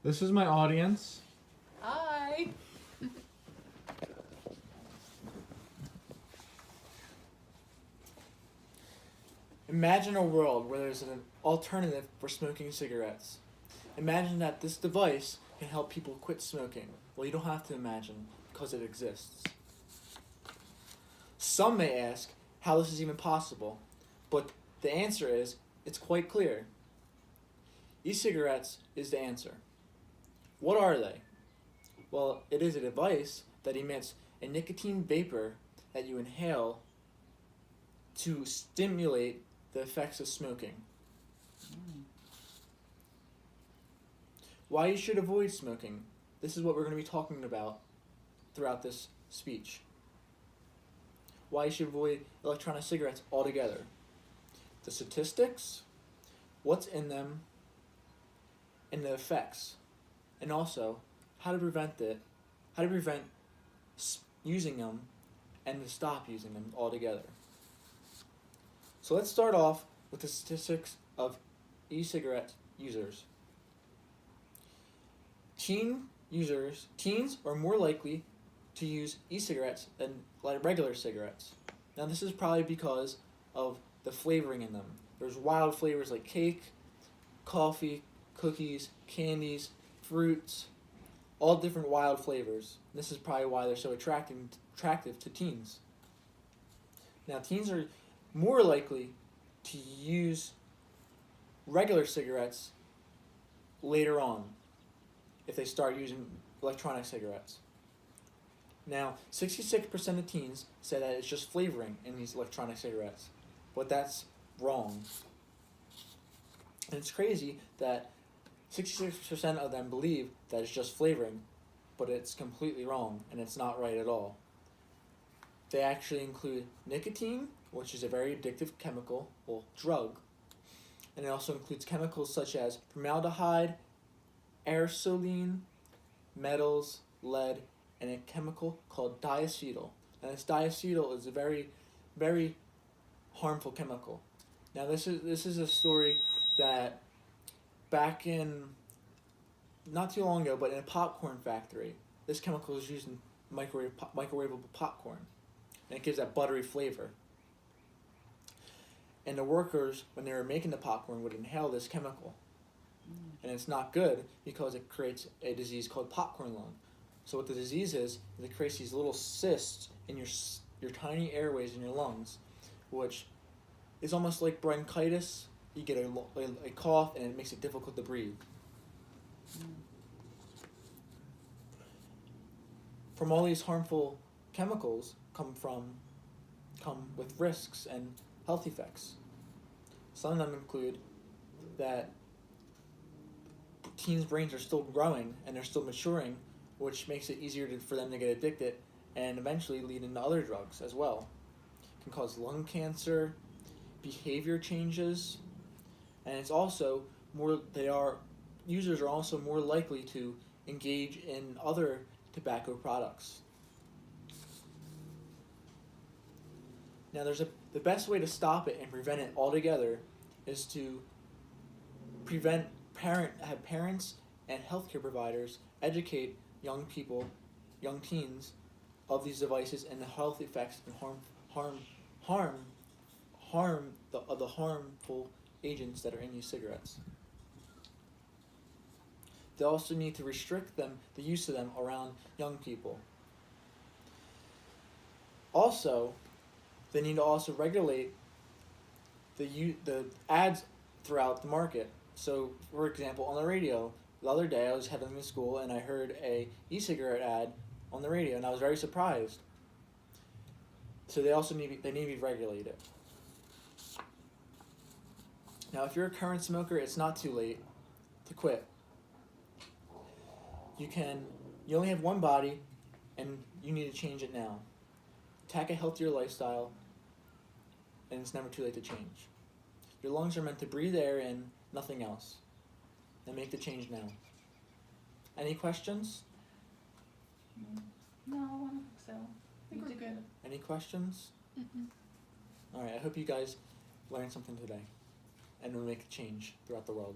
This is my audience. Hi. Imagine a world where there's an alternative for smoking cigarettes. Imagine that this device can help people quit smoking. Well, you don't have to imagine because it exists. Some may ask how this is even possible, but the answer is it's quite clear. E-cigarettes is the answer. What are they? Well, it is a device that emits a nicotine vapor that you inhale to stimulate the effects of smoking. Why you should avoid smoking. This is what we're going to be talking about throughout this speech. Why you should avoid electronic cigarettes altogether. The statistics, what's in them, and the effects. And also, how to prevent using them and to stop using them altogether. So let's start off with the statistics of e-cigarette users. Teens are more likely to use e-cigarettes than regular cigarettes. Now this is probably because of the flavoring in them. There's wild flavors like cake, coffee, cookies, candies, fruits, all different wild flavors. This is probably why they're so attractive to teens. Now teens are more likely to use regular cigarettes later on if they start using electronic cigarettes. Now, 66% of teens say that it's just flavoring in these electronic cigarettes, but that's wrong. And it's crazy that 66% of them believe that it's just flavoring, but it's completely wrong and it's not right at all. They actually include nicotine, which is a very addictive chemical, well, drug, and it also includes chemicals such as formaldehyde, aerosol, metals, lead, and a chemical called diacetyl. And this diacetyl is a very, very harmful chemical. Now this is a story that back in, not too long ago, but in a popcorn factory, this chemical is used in microwavable popcorn, and it gives that buttery flavor. And the workers, when they were making the popcorn, would inhale this chemical. And it's not good because it creates a disease called popcorn lung. So what the disease is it creates these little cysts in your tiny airways in your lungs, which is almost like bronchitis. You get a cough and it makes it difficult to breathe. From all these harmful chemicals come with risks and health effects. Some of them include that teens' brains are still growing and they're still maturing, which makes it easier for them to get addicted and eventually lead into other drugs as well. It can cause lung cancer, behavior changes, and it's also users are also more likely to engage in other tobacco products. Now the best way to stop it and prevent it altogether is to have parents and healthcare providers educate young teens of these devices and the health effects and of the harmful agents that are in these cigarettes. They also need to restrict the use of them around young people. Also, they need to also regulate the ads throughout the market. So, for example, on the radio, the other day I was heading to school and I heard a e-cigarette ad on the radio, and I was very surprised. So they need to be regulated. Now, if you're a current smoker, it's not too late to quit. You only have one body, and you need to change it now. Attack a healthier lifestyle, and it's never too late to change. Your lungs are meant to breathe air in, nothing else. And make the change now. Any questions? No, I don't think so. I think we're good. Any questions? All right, I hope you guys learned something today and will make a change throughout the world.